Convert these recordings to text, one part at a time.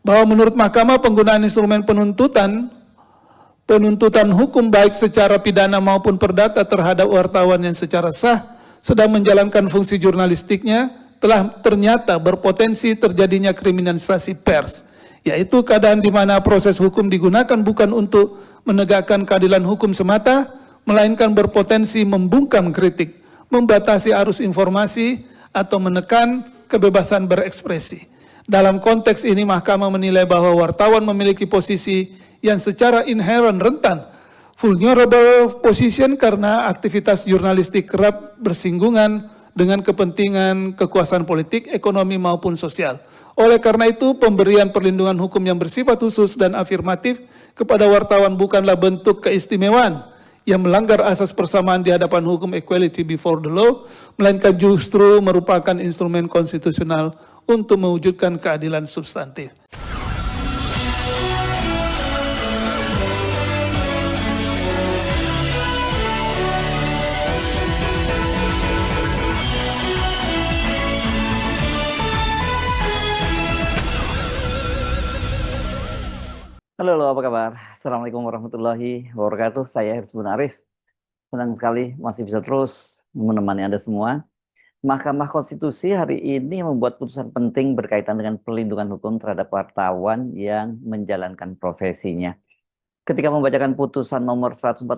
Bahwa menurut Mahkamah penggunaan instrumen penuntutan hukum baik secara pidana maupun perdata terhadap wartawan yang secara sah sedang menjalankan fungsi jurnalistiknya telah ternyata berpotensi terjadinya kriminalisasi pers, yaitu keadaan di mana proses hukum digunakan bukan untuk menegakkan keadilan hukum semata, melainkan berpotensi membungkam kritik, membatasi arus informasi, atau menekan kebebasan berekspresi. Dalam konteks ini, Mahkamah menilai bahwa wartawan memiliki posisi yang secara inherent rentan, vulnerable position, karena aktivitas jurnalistik kerap bersinggungan dengan kepentingan kekuasaan politik, ekonomi maupun sosial. Oleh karena itu, pemberian perlindungan hukum yang bersifat khusus dan afirmatif kepada wartawan bukanlah bentuk keistimewaan yang melanggar asas persamaan di hadapan hukum, equality before the law, melainkan justru merupakan instrumen konstitusional untuk mewujudkan keadilan substantif. Halo, apa kabar? Assalamualaikum warahmatullahi wabarakatuh. Saya Hirsbun Arif. Senang sekali masih bisa terus menemani Anda semua. Mahkamah Konstitusi hari ini membuat putusan penting berkaitan dengan perlindungan hukum terhadap wartawan yang menjalankan profesinya. Ketika membacakan putusan nomor 145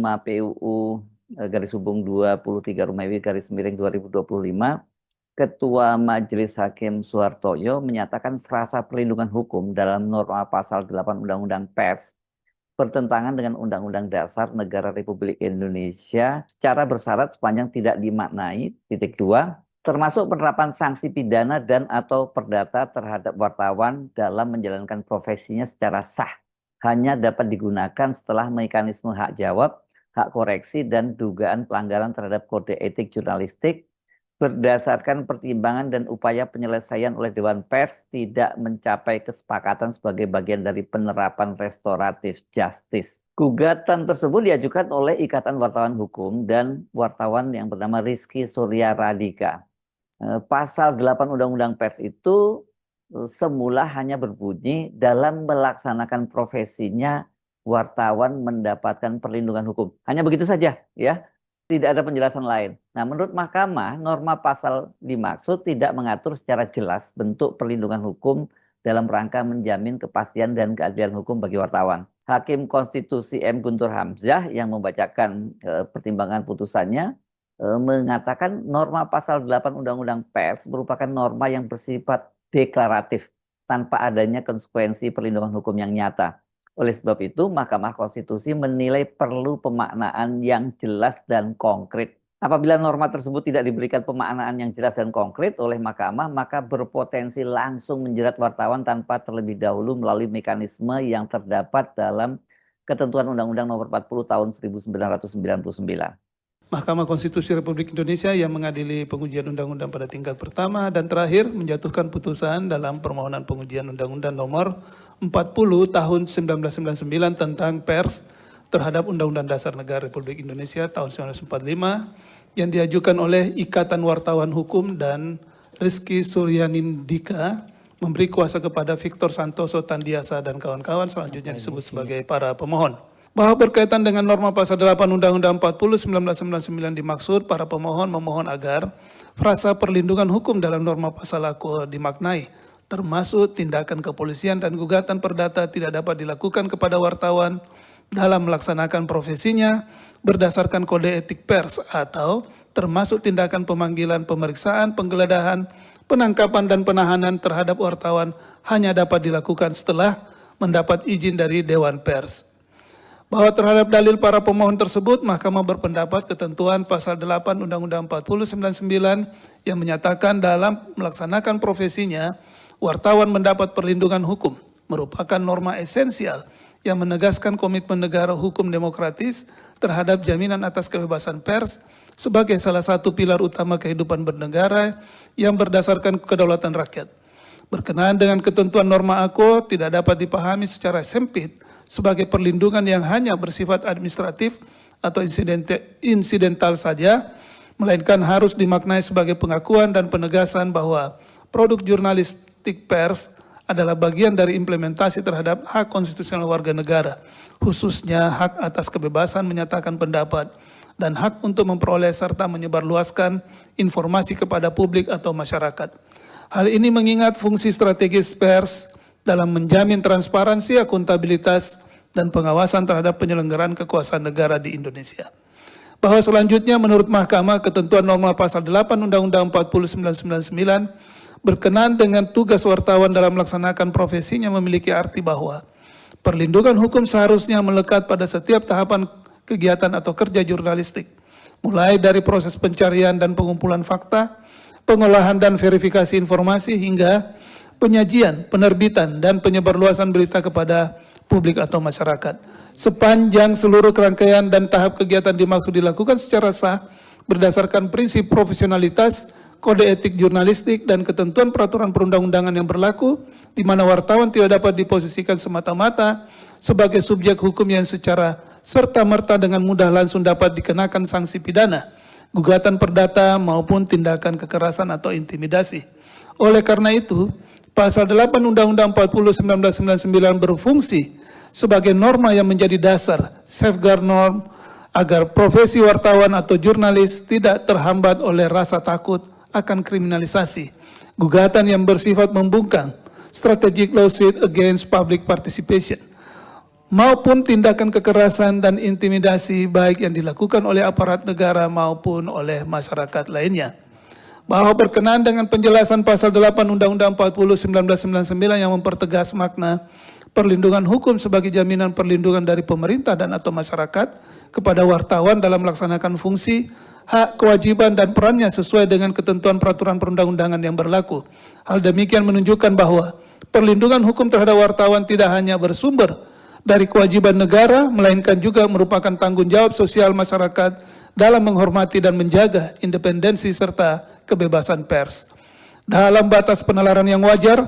PUU garis hubung 23 Romawi garis miring 2025, Ketua Majelis Hakim Suhartoyo menyatakan frasa perlindungan hukum dalam norma pasal 8 Undang-Undang Pers bertentangan dengan Undang-Undang Dasar Negara Republik Indonesia secara bersyarat sepanjang tidak dimaknai, titik 2, termasuk penerapan sanksi pidana dan atau perdata terhadap wartawan dalam menjalankan profesinya secara sah, hanya dapat digunakan setelah mekanisme hak jawab, hak koreksi, dan dugaan pelanggaran terhadap kode etik jurnalistik berdasarkan pertimbangan dan upaya penyelesaian oleh Dewan Pers tidak mencapai kesepakatan sebagai bagian dari penerapan restoratif justice. Gugatan tersebut diajukan oleh Ikatan Wartawan Hukum dan wartawan yang bernama Rizky Surya Radika. Pasal 8 Undang-Undang Pers itu semula hanya berbunyi dalam melaksanakan profesinya wartawan mendapatkan perlindungan hukum. Hanya begitu saja, ya. Tidak ada penjelasan lain. Nah, menurut Mahkamah, norma pasal dimaksud tidak mengatur secara jelas bentuk perlindungan hukum dalam rangka menjamin kepastian dan keadilan hukum bagi wartawan. Hakim Konstitusi M. Guntur Hamzah yang membacakan pertimbangan putusannya mengatakan norma pasal 8 Undang-Undang Pers merupakan norma yang bersifat deklaratif tanpa adanya konsekuensi perlindungan hukum yang nyata. Oleh sebab itu, Mahkamah Konstitusi menilai perlu pemaknaan yang jelas dan konkret. Apabila norma tersebut tidak diberikan pemaknaan yang jelas dan konkret oleh Mahkamah, maka berpotensi langsung menjerat wartawan tanpa terlebih dahulu melalui mekanisme yang terdapat dalam Ketentuan Undang-Undang Nomor 40 Tahun 1999. Mahkamah Konstitusi Republik Indonesia yang mengadili pengujian undang-undang pada tingkat pertama dan terakhir menjatuhkan putusan dalam permohonan pengujian Undang-Undang Nomor 40 Tahun 1999 tentang pers terhadap Undang-Undang Dasar Negara Republik Indonesia tahun 1945 yang diajukan oleh Ikatan Wartawan Hukum dan Rizky Suryanindika memberi kuasa kepada Victor Santoso Tandiasa dan kawan-kawan, selanjutnya disebut sebagai para pemohon. Bahwa berkaitan dengan norma pasal 8 Undang-Undang 40 1999 dimaksud para pemohon memohon agar frasa perlindungan hukum dalam norma pasal aku dimaknai, termasuk tindakan kepolisian dan gugatan perdata tidak dapat dilakukan kepada wartawan dalam melaksanakan profesinya berdasarkan kode etik pers atau termasuk tindakan pemanggilan, pemeriksaan, penggeledahan, penangkapan dan penahanan terhadap wartawan hanya dapat dilakukan setelah mendapat izin dari Dewan Pers. Bahwa terhadap dalil para pemohon tersebut, Mahkamah berpendapat ketentuan pasal 8 Undang-Undang 40 99 yang menyatakan dalam melaksanakan profesinya, wartawan mendapat perlindungan hukum, merupakan norma esensial yang menegaskan komitmen negara hukum demokratis terhadap jaminan atas kebebasan pers sebagai salah satu pilar utama kehidupan bernegara yang berdasarkan kedaulatan rakyat. Berkenaan dengan ketentuan norma AKO tidak dapat dipahami secara sempit sebagai perlindungan yang hanya bersifat administratif atau insidental saja, melainkan harus dimaknai sebagai pengakuan dan penegasan bahwa produk jurnalistik pers adalah bagian dari implementasi terhadap hak konstitusional warga negara, khususnya hak atas kebebasan menyatakan pendapat dan hak untuk memperoleh serta menyebarluaskan informasi kepada publik atau masyarakat. Hal ini mengingat fungsi strategis pers dalam menjamin transparansi, akuntabilitas, dan pengawasan terhadap penyelenggaraan kekuasaan negara di Indonesia. Bahwa selanjutnya menurut Mahkamah, ketentuan norma pasal 8 Undang-Undang 40 1999 berkenaan dengan tugas wartawan dalam melaksanakan profesinya memiliki arti bahwa perlindungan hukum seharusnya melekat pada setiap tahapan kegiatan atau kerja jurnalistik, mulai dari proses pencarian dan pengumpulan fakta, pengolahan dan verifikasi informasi, hingga penyajian, penerbitan, dan penyebarluasan berita kepada publik atau masyarakat. Sepanjang seluruh rangkaian dan tahap kegiatan dimaksud dilakukan secara sah, berdasarkan prinsip profesionalitas, kode etik jurnalistik, dan ketentuan peraturan perundang-undangan yang berlaku, di mana wartawan tidak dapat diposisikan semata-mata sebagai subjek hukum yang secara serta-merta dengan mudah langsung dapat dikenakan sanksi pidana, gugatan perdata, maupun tindakan kekerasan atau intimidasi. Oleh karena itu, Pasal 8 Undang-Undang 40 1999 berfungsi sebagai norma yang menjadi dasar, safeguard norm, agar profesi wartawan atau jurnalis tidak terhambat oleh rasa takut akan kriminalisasi, gugatan yang bersifat membungkam, strategic lawsuit against public participation, maupun tindakan kekerasan dan intimidasi baik yang dilakukan oleh aparat negara maupun oleh masyarakat lainnya. Bahwa berkenaan dengan penjelasan pasal 8 Undang-Undang 40 1999 yang mempertegas makna perlindungan hukum sebagai jaminan perlindungan dari pemerintah dan atau masyarakat kepada wartawan dalam melaksanakan fungsi, hak, kewajiban, dan perannya sesuai dengan ketentuan peraturan perundang-undangan yang berlaku. Hal demikian menunjukkan bahwa perlindungan hukum terhadap wartawan tidak hanya bersumber dari kewajiban negara, melainkan juga merupakan tanggung jawab sosial masyarakat dalam menghormati dan menjaga independensi serta kebebasan pers. Dalam batas penalaran yang wajar,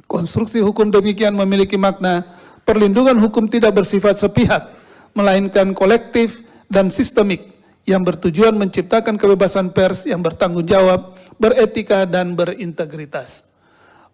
konstruksi hukum demikian memiliki makna perlindungan hukum tidak bersifat sepihak, melainkan kolektif dan sistemik yang bertujuan menciptakan kebebasan pers yang bertanggung jawab, beretika, dan berintegritas.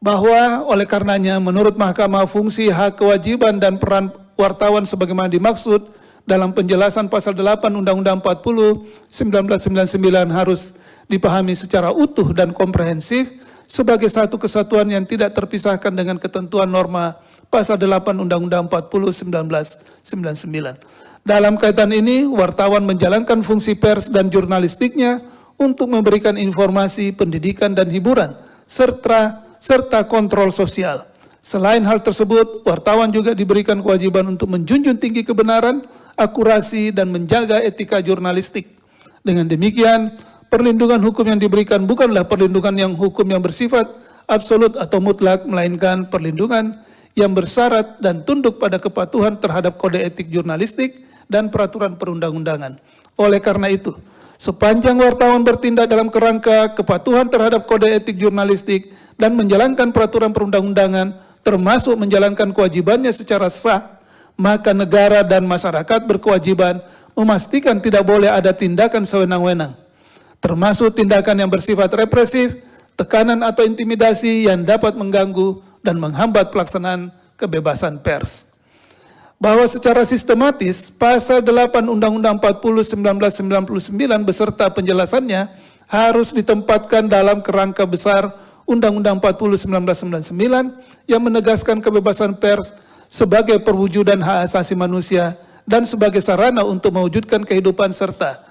Bahwa oleh karenanya menurut Mahkamah fungsi, hak, kewajiban, dan peran wartawan sebagaimana dimaksud dalam penjelasan pasal 8 Undang-Undang 40 1999 harus dipahami secara utuh dan komprehensif sebagai satu kesatuan yang tidak terpisahkan dengan ketentuan norma pasal 8 Undang-Undang 40 1999. Dalam kaitan ini, wartawan menjalankan fungsi pers dan jurnalistiknya untuk memberikan informasi, pendidikan, dan hiburan, serta kontrol sosial. Selain hal tersebut, wartawan juga diberikan kewajiban untuk menjunjung tinggi kebenaran, akurasi, dan menjaga etika jurnalistik. Dengan demikian, perlindungan hukum yang diberikan bukanlah perlindungan yang hukum yang bersifat absolut atau mutlak, melainkan perlindungan yang bersyarat dan tunduk pada kepatuhan terhadap kode etik jurnalistik dan peraturan perundang-undangan. Oleh karena itu, sepanjang wartawan bertindak dalam kerangka kepatuhan terhadap kode etik jurnalistik dan menjalankan peraturan perundang-undangan, termasuk menjalankan kewajibannya secara sah, maka negara dan masyarakat berkewajiban memastikan tidak boleh ada tindakan sewenang-wenang, termasuk tindakan yang bersifat represif, tekanan atau intimidasi yang dapat mengganggu dan menghambat pelaksanaan kebebasan pers. Bahwa secara sistematis, pasal 8 Undang-Undang 40 1999 beserta penjelasannya harus ditempatkan dalam kerangka besar Undang-Undang 40 1999 yang menegaskan kebebasan pers sebagai perwujudan hak asasi manusia dan sebagai sarana untuk mewujudkan kehidupan serta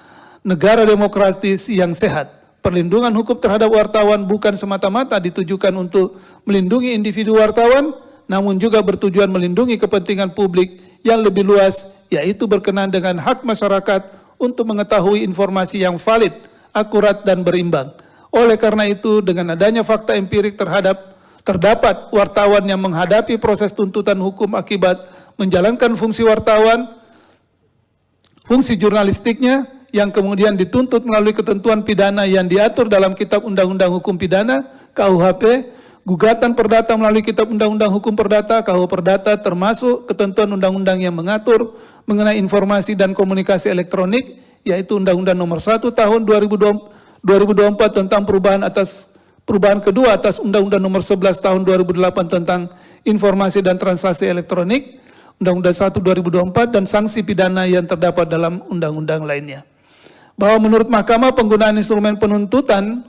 negara demokratis yang sehat. Perlindungan hukum terhadap wartawan bukan semata-mata ditujukan untuk melindungi individu wartawan, namun juga bertujuan melindungi kepentingan publik yang lebih luas, yaitu berkenaan dengan hak masyarakat untuk mengetahui informasi yang valid, akurat, dan berimbang. Oleh karena itu, dengan adanya fakta empirik terdapat wartawan yang menghadapi proses tuntutan hukum akibat menjalankan fungsi wartawan, fungsi jurnalistiknya, yang kemudian dituntut melalui ketentuan pidana yang diatur dalam Kitab Undang-Undang Hukum Pidana, KUHP, gugatan perdata melalui Kitab Undang-Undang Hukum Perdata, KUH Perdata, termasuk ketentuan undang-undang yang mengatur mengenai informasi dan komunikasi elektronik, yaitu Undang-Undang Nomor 1 Tahun 2024 tentang perubahan atas perubahan kedua atas Undang-Undang Nomor 11 Tahun 2008 tentang Informasi dan Transaksi Elektronik, Undang-Undang 1 2024, dan sanksi pidana yang terdapat dalam undang-undang lainnya. Bahwa menurut Mahkamah penggunaan instrumen penuntutan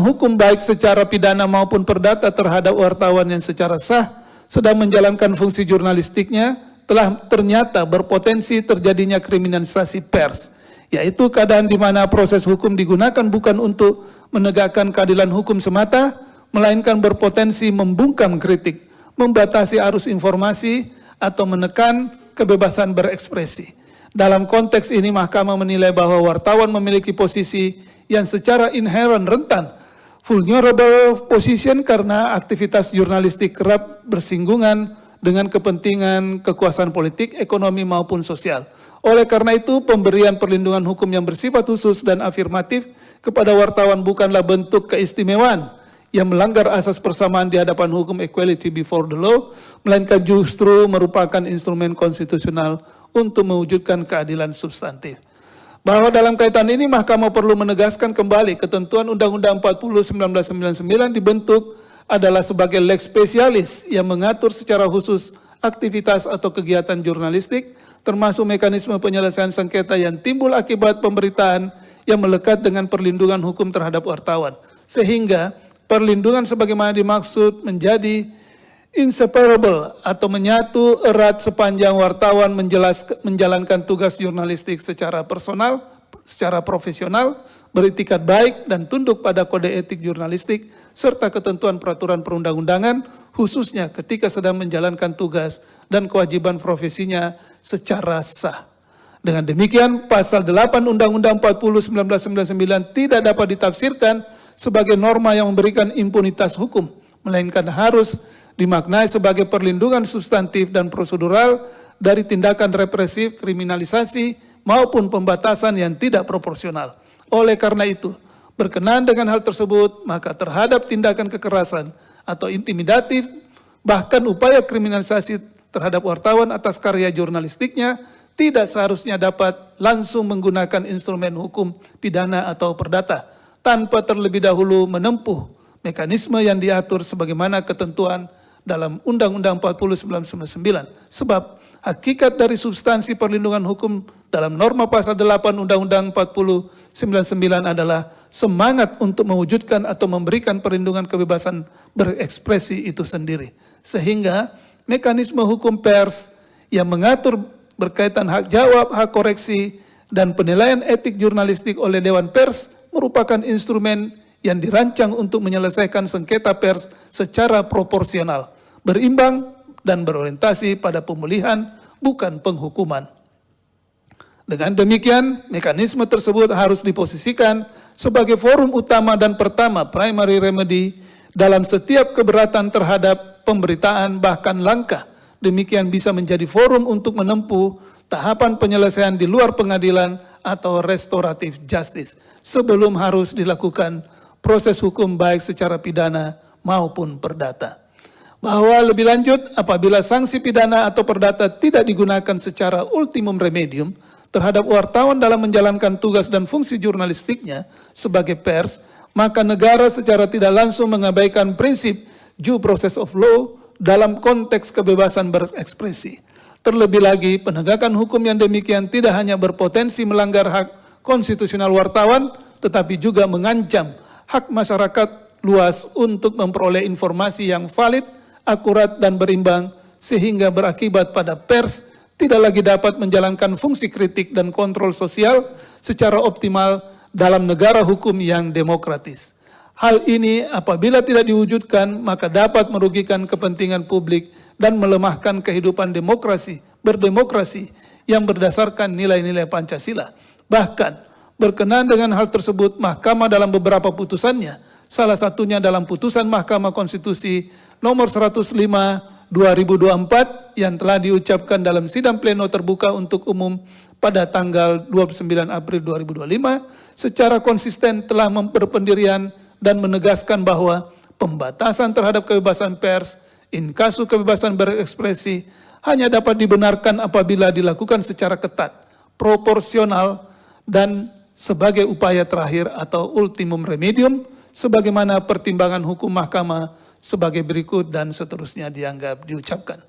hukum baik secara pidana maupun perdata terhadap wartawan yang secara sah sedang menjalankan fungsi jurnalistiknya telah ternyata berpotensi terjadinya kriminalisasi pers, yaitu keadaan di mana proses hukum digunakan bukan untuk menegakkan keadilan hukum semata, melainkan berpotensi membungkam kritik, membatasi arus informasi, atau menekan kebebasan berekspresi. Dalam konteks ini, Mahkamah menilai bahwa wartawan memiliki posisi yang secara inherent rentan, vulnerable position, karena aktivitas jurnalistik kerap bersinggungan dengan kepentingan kekuasaan politik, ekonomi maupun sosial. Oleh karena itu, pemberian perlindungan hukum yang bersifat khusus dan afirmatif kepada wartawan bukanlah bentuk keistimewaan yang melanggar asas persamaan di hadapan hukum, equality before the law, melainkan justru merupakan instrumen konstitusional untuk mewujudkan keadilan substantif. Bahwa dalam kaitan ini Mahkamah perlu menegaskan kembali ketentuan Undang-Undang 40/1999 dibentuk adalah sebagai lex specialis yang mengatur secara khusus aktivitas atau kegiatan jurnalistik, termasuk mekanisme penyelesaian sengketa yang timbul akibat pemberitaan yang melekat dengan perlindungan hukum terhadap wartawan. Sehingga perlindungan sebagaimana dimaksud menjadi inseparable atau menyatu erat sepanjang wartawan menjalankan tugas jurnalistik secara personal, secara profesional, beretikat baik dan tunduk pada kode etik jurnalistik serta ketentuan peraturan perundang-undangan, khususnya ketika sedang menjalankan tugas dan kewajiban profesinya secara sah. Dengan demikian, pasal 8 Undang-Undang 40/1999 tidak dapat ditafsirkan sebagai norma yang memberikan impunitas hukum, melainkan harus dimaknai sebagai perlindungan substantif dan prosedural dari tindakan represif, kriminalisasi, maupun pembatasan yang tidak proporsional. Oleh karena itu, berkenaan dengan hal tersebut, maka terhadap tindakan kekerasan atau intimidatif, bahkan upaya kriminalisasi terhadap wartawan atas karya jurnalistiknya, tidak seharusnya dapat langsung menggunakan instrumen hukum pidana atau perdata, tanpa terlebih dahulu menempuh mekanisme yang diatur sebagaimana ketentuan dalam Undang-Undang 40/1999. Sebab hakikat dari substansi perlindungan hukum dalam norma pasal 8 Undang-Undang 40/1999 adalah semangat untuk mewujudkan atau memberikan perlindungan kebebasan berekspresi itu sendiri. Sehingga mekanisme hukum pers yang mengatur berkaitan hak jawab, hak koreksi, dan penilaian etik jurnalistik oleh Dewan Pers merupakan instrumen yang dirancang untuk menyelesaikan sengketa pers secara proporsional, berimbang, dan berorientasi pada pemulihan, bukan penghukuman. Dengan demikian, mekanisme tersebut harus diposisikan sebagai forum utama dan pertama, primary remedy, dalam setiap keberatan terhadap pemberitaan bahkan langkah. Demikian bisa menjadi forum untuk menempuh tahapan penyelesaian di luar pengadilan atau restoratif justice, sebelum harus dilakukan proses hukum baik secara pidana maupun perdata. Bahwa lebih lanjut, apabila sanksi pidana atau perdata tidak digunakan secara ultimum remedium terhadap wartawan dalam menjalankan tugas dan fungsi jurnalistiknya sebagai pers, maka negara secara tidak langsung mengabaikan prinsip due process of law dalam konteks kebebasan berekspresi. Terlebih lagi, penegakan hukum yang demikian tidak hanya berpotensi melanggar hak konstitusional wartawan, tetapi juga mengancam hak masyarakat luas untuk memperoleh informasi yang valid, akurat, dan berimbang, sehingga berakibat pada pers tidak lagi dapat menjalankan fungsi kritik dan kontrol sosial secara optimal dalam negara hukum yang demokratis. Hal ini apabila tidak diwujudkan, maka dapat merugikan kepentingan publik dan melemahkan kehidupan berdemokrasi yang berdasarkan nilai-nilai Pancasila. Bahkan, berkenaan dengan hal tersebut, Mahkamah dalam beberapa putusannya, salah satunya dalam putusan Mahkamah Konstitusi nomor 105/2024 yang telah diucapkan dalam sidang pleno terbuka untuk umum pada tanggal 29 April 2025, secara konsisten telah berpendirian dan menegaskan bahwa pembatasan terhadap kebebasan pers, in kasus kebebasan berekspresi, hanya dapat dibenarkan apabila dilakukan secara ketat, proporsional, dan sebagai upaya terakhir atau ultimum remedium, sebagaimana pertimbangan hukum mahkamah sebagai berikut dan seterusnya dianggap diucapkan.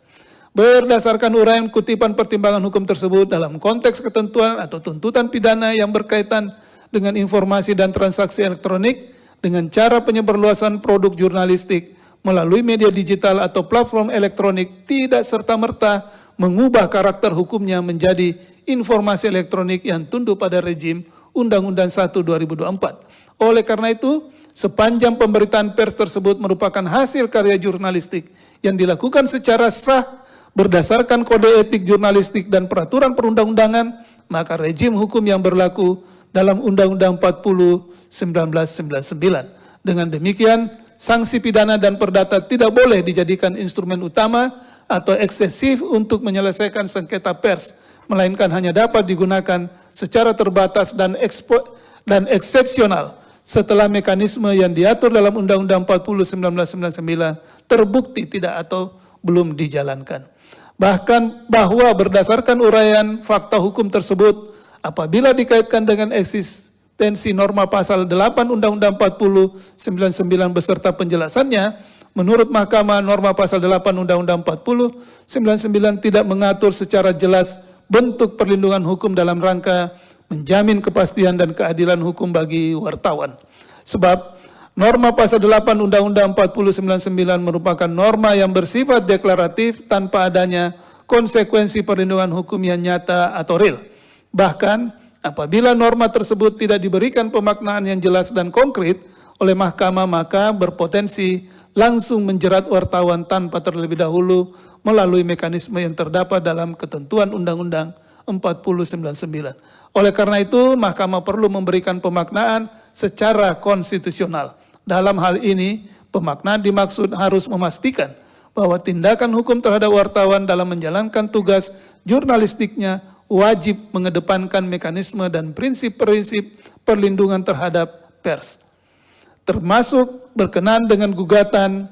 Berdasarkan uraian kutipan pertimbangan hukum tersebut dalam konteks ketentuan atau tuntutan pidana yang berkaitan dengan informasi dan transaksi elektronik dengan cara penyebarluasan produk jurnalistik melalui media digital atau platform elektronik tidak serta-merta mengubah karakter hukumnya menjadi informasi elektronik yang tunduk pada rejim Undang-Undang 1 2024. Oleh karena itu, sepanjang pemberitaan pers tersebut merupakan hasil karya jurnalistik yang dilakukan secara sah berdasarkan kode etik jurnalistik dan peraturan perundang-undangan, maka rejim hukum yang berlaku dalam Undang-Undang 40 1999. Dengan demikian, sanksi pidana dan perdata tidak boleh dijadikan instrumen utama atau eksesif untuk menyelesaikan sengketa pers, melainkan hanya dapat digunakan secara terbatas dan eksepsional setelah mekanisme yang diatur dalam Undang-Undang 40 1999 terbukti tidak atau belum dijalankan. Bahkan bahwa berdasarkan uraian fakta hukum tersebut, apabila dikaitkan dengan eksistensi norma pasal 8 Undang-Undang 40 99 beserta penjelasannya, menurut Mahkamah, norma pasal 8 Undang-Undang 40 99 tidak mengatur secara jelas bentuk perlindungan hukum dalam rangka menjamin kepastian dan keadilan hukum bagi wartawan. Sebab norma pasal 8 Undang-Undang 40 99 merupakan norma yang bersifat deklaratif tanpa adanya konsekuensi perlindungan hukum yang nyata atau real. Bahkan apabila norma tersebut tidak diberikan pemaknaan yang jelas dan konkret oleh mahkamah, maka berpotensi langsung menjerat wartawan tanpa terlebih dahulu melalui mekanisme yang terdapat dalam ketentuan Undang-Undang 4099. Oleh karena itu, mahkamah perlu memberikan pemaknaan secara konstitusional. Dalam hal ini, pemaknaan dimaksud harus memastikan bahwa tindakan hukum terhadap wartawan dalam menjalankan tugas jurnalistiknya wajib mengedepankan mekanisme dan prinsip-prinsip perlindungan terhadap pers, termasuk berkenaan dengan gugatan,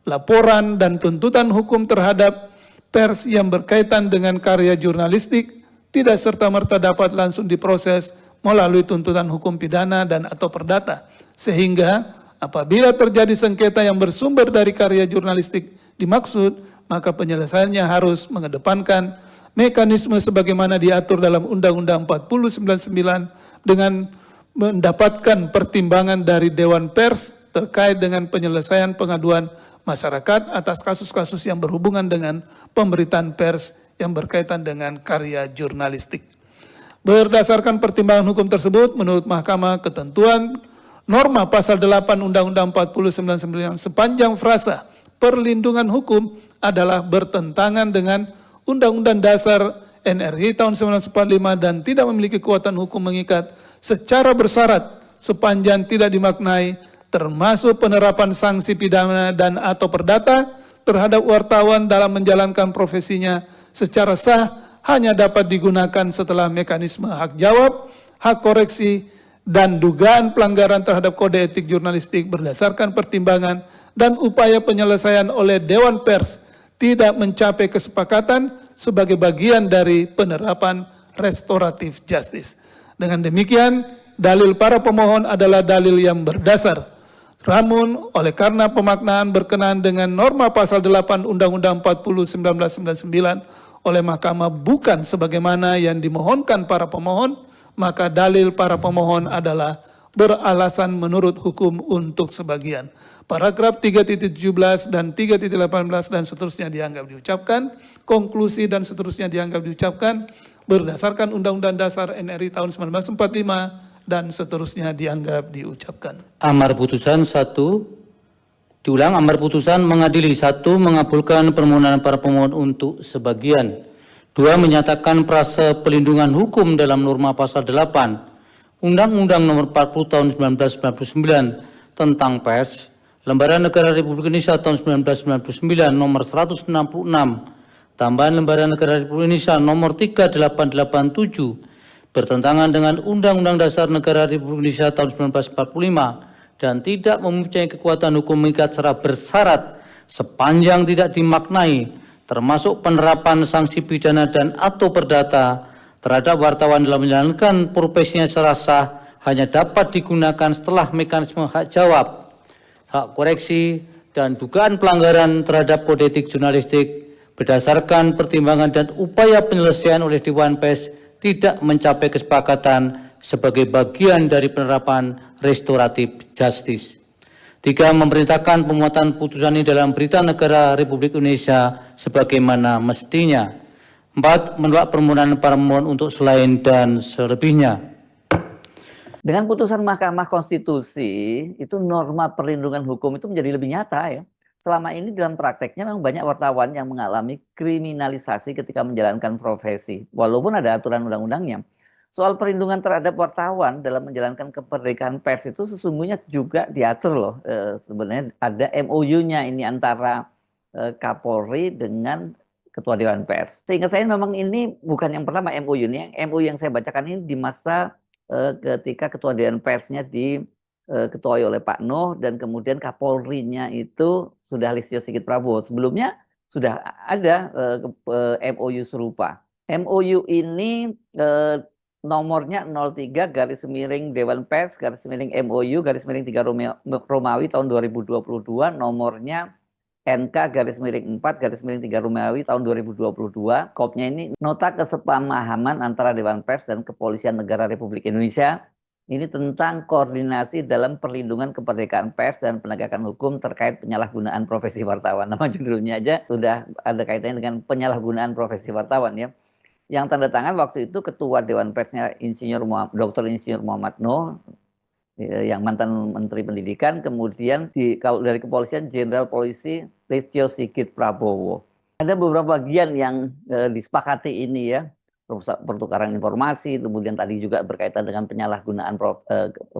laporan, dan tuntutan hukum terhadap pers yang berkaitan dengan karya jurnalistik tidak serta-merta dapat langsung diproses melalui tuntutan hukum pidana dan atau perdata. Sehingga apabila terjadi sengketa yang bersumber dari karya jurnalistik dimaksud, maka penyelesaiannya harus mengedepankan mekanisme sebagaimana diatur dalam Undang-Undang 40 99 dengan mendapatkan pertimbangan dari Dewan Pers terkait dengan penyelesaian pengaduan masyarakat atas kasus-kasus yang berhubungan dengan pemberitaan pers yang berkaitan dengan karya jurnalistik. Berdasarkan pertimbangan hukum tersebut, menurut Mahkamah, ketentuan norma pasal 8 Undang-Undang 40 99 sepanjang frasa perlindungan hukum adalah bertentangan dengan Undang-Undang Dasar NRI tahun 1945 dan tidak memiliki kekuatan hukum mengikat secara bersyarat sepanjang tidak dimaknai, termasuk penerapan sanksi pidana dan atau perdata terhadap wartawan dalam menjalankan profesinya secara sah hanya dapat digunakan setelah mekanisme hak jawab, hak koreksi, dan dugaan pelanggaran terhadap kode etik jurnalistik berdasarkan pertimbangan dan upaya penyelesaian oleh Dewan Pers tidak mencapai kesepakatan sebagai bagian dari penerapan restoratif justice. Dengan demikian, dalil para pemohon adalah dalil yang berdasar. Namun, oleh karena pemaknaan berkenaan dengan norma pasal 8 Undang-Undang 40 1999 oleh Mahkamah bukan sebagaimana yang dimohonkan para pemohon, maka dalil para pemohon adalah beralasan menurut hukum untuk sebagian. Paragraf 3.17 dan 3.18 dan seterusnya dianggap diucapkan, konklusi dan seterusnya dianggap diucapkan berdasarkan Undang-Undang Dasar NRI tahun 1945 dan seterusnya dianggap diucapkan. Amar putusan 1. Diulang, amar putusan mengadili 1. Mengabulkan permohonan para pemohon untuk sebagian. 2. Menyatakan prase pelindungan hukum dalam norma pasal 8 Undang-Undang Nomor 40 Tahun 1999 tentang pers, Lembaran Negara Republik Indonesia tahun 1999 nomor 166, tambahan Lembaran Negara Republik Indonesia nomor 3887 bertentangan dengan Undang-Undang Dasar Negara Republik Indonesia tahun 1945 dan tidak mempunyai kekuatan hukum mengikat secara bersyarat sepanjang tidak dimaknai, termasuk penerapan sanksi pidana dan atau perdata terhadap wartawan dalam menjalankan profesinya secara sah hanya dapat digunakan setelah mekanisme hak jawab, hak koreksi, dan dugaan pelanggaran terhadap kode etik jurnalistik berdasarkan pertimbangan dan upaya penyelesaian oleh Dewan Pers tidak mencapai kesepakatan sebagai bagian dari penerapan restoratif justice. 3. Memerintahkan pemuatan putusan ini dalam Berita Negara Republik Indonesia sebagaimana mestinya. 4. Menolak permohonan para pemohon untuk selain dan selebihnya. Dengan putusan Mahkamah Konstitusi, itu norma perlindungan hukum itu menjadi lebih nyata ya. Selama ini dalam prakteknya memang banyak wartawan yang mengalami kriminalisasi ketika menjalankan profesi, walaupun ada aturan undang-undangnya. Soal perlindungan terhadap wartawan dalam menjalankan kemerdekaan pers itu sesungguhnya juga diatur loh. Sebenarnya ada MOU-nya ini antara Kapolri dengan Ketua Dewan Pers. Sehingga saya memang ini bukan yang pertama MOU ini. MOU yang saya bacakan ini di masa ketika Ketua Dewan Persnya diketuai oleh Pak Nuh dan kemudian Kapolri-nya itu sudah Listio Sigit Prabowo. Sebelumnya sudah ada MOU serupa. MOU ini nomornya 03 garis miring Dewan Pers garis miring MOU garis miring 3 Romawi tahun 2022, nomornya NK garis miring 4 garis miring 3 Romawi tahun 2022. Kopnya ini nota kesepamahaman antara Dewan Pers dan Kepolisian Negara Republik Indonesia. Ini tentang koordinasi dalam perlindungan kemerdekaan pers dan penegakan hukum terkait penyalahgunaan profesi wartawan. Nama judulnya aja sudah ada kaitannya dengan penyalahgunaan profesi wartawan ya. Yang tanda tangan waktu itu Ketua Dewan Persnya Dr. Insinyur Muhammad Nuh, yang mantan Menteri Pendidikan, kemudian kalau dari Kepolisian Jenderal Polisi Listio Sigit Prabowo. Ada beberapa bagian yang disepakati ini ya, pertukaran informasi, kemudian tadi juga berkaitan dengan penyalahgunaan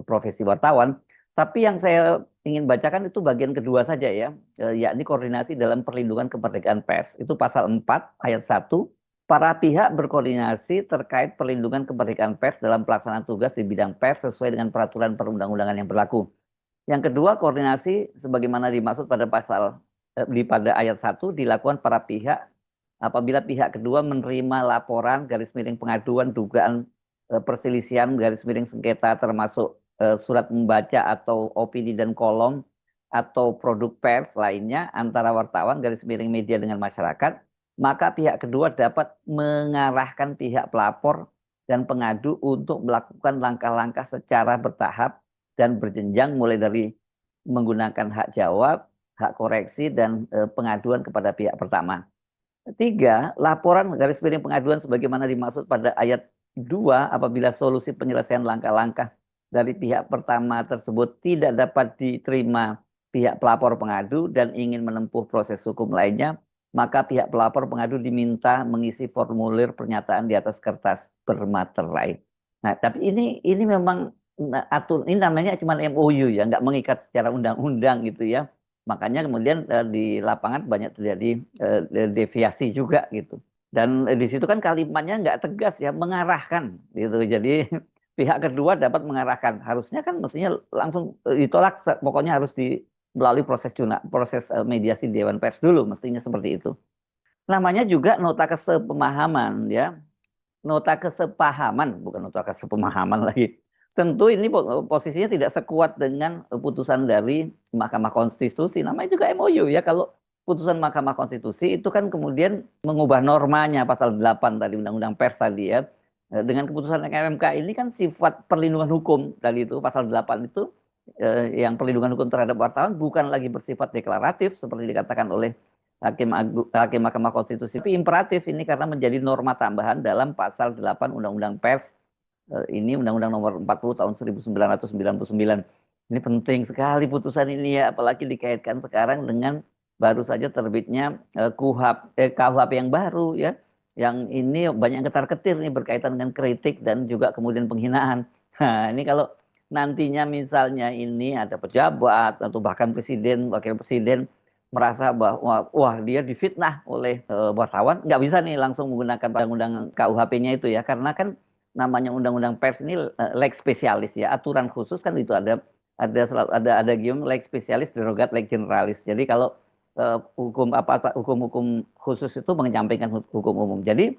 profesi wartawan. Tapi yang saya ingin bacakan itu bagian kedua saja ya, yakni koordinasi dalam perlindungan kemerdekaan pers. Itu pasal 4 ayat 1. Para pihak berkoordinasi terkait perlindungan kemerdekaan pers dalam pelaksanaan tugas di bidang pers sesuai dengan peraturan perundang-undangan yang berlaku. Yang kedua, koordinasi sebagaimana dimaksud pada pada ayat 1 dilakukan para pihak apabila pihak kedua menerima laporan garis miring pengaduan dugaan perselisihan garis miring sengketa termasuk surat membaca atau opini dan kolom atau produk pers lainnya antara wartawan garis miring media dengan masyarakat, maka pihak kedua dapat mengarahkan pihak pelapor dan pengadu untuk melakukan langkah-langkah secara bertahap dan berjenjang mulai dari menggunakan hak jawab, hak koreksi, dan pengaduan kepada pihak pertama. 3. Laporan garis miring pengaduan sebagaimana dimaksud pada ayat 2 apabila solusi penyelesaian langkah-langkah dari pihak pertama tersebut tidak dapat diterima pihak pelapor pengadu dan ingin menempuh proses hukum lainnya, maka pihak pelapor pengadu diminta mengisi formulir pernyataan di atas kertas bermaterai. Nah, tapi ini memang ini namanya cuma MOU ya, nggak mengikat secara undang-undang gitu ya. Makanya kemudian di lapangan banyak terjadi deviasi juga gitu. Dan di situ kan kalimatnya nggak tegas ya, mengarahkan gitu. Jadi pihak kedua dapat mengarahkan. Harusnya kan mestinya langsung ditolak, pokoknya harus melalui proses mediasi Dewan Pers dulu, mestinya seperti itu. Namanya juga nota kesepemahaman ya. Nota kesepahaman, bukan nota kesepemahaman lagi. Tentu ini posisinya tidak sekuat dengan putusan dari Mahkamah Konstitusi. Namanya juga MOU ya. Kalau putusan Mahkamah Konstitusi itu kan kemudian mengubah normanya pasal 8 tadi Undang-Undang Pers tadi ya. Dengan keputusan MK ini kan sifat perlindungan hukum tadi itu pasal 8 itu yang perlindungan hukum terhadap wartawan bukan lagi bersifat deklaratif seperti dikatakan oleh Hakim Mahkamah Konstitusi, tapi imperatif ini karena menjadi norma tambahan dalam pasal 8 Undang-Undang Pers. Ini Undang-Undang Nomor 40 tahun 1999. Ini penting sekali putusan ini ya, apalagi dikaitkan sekarang dengan baru saja terbitnya KUHP yang baru ya, yang ini banyak ketar-ketir nih berkaitan dengan kritik dan juga kemudian penghinaan. Nah, ini kalau nantinya misalnya ini ada pejabat atau bahkan presiden, wakil presiden merasa bahwa wah dia difitnah oleh wartawan, nggak bisa nih langsung menggunakan undang-undang KUHP-nya itu ya, karena kan namanya undang-undang pers ini leg spesialis ya, aturan khusus kan itu ada leg spesialis derogat leg generalis. Jadi kalau hukum khusus itu menyampaikan hukum umum. Jadi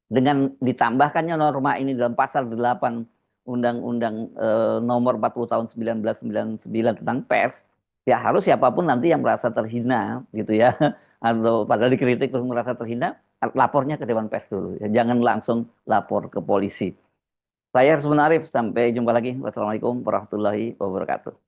dengan ditambahkannya norma ini dalam pasal 8 Undang-Undang nomor 40 tahun 1999 tentang pers, ya harus siapapun nanti yang merasa terhina gitu ya, atau padahal dikritik terus merasa terhina, lapornya ke Dewan Pers dulu. Ya, jangan langsung lapor ke polisi. Saya Harus Arif, sampai jumpa lagi. Wassalamualaikum warahmatullahi wabarakatuh.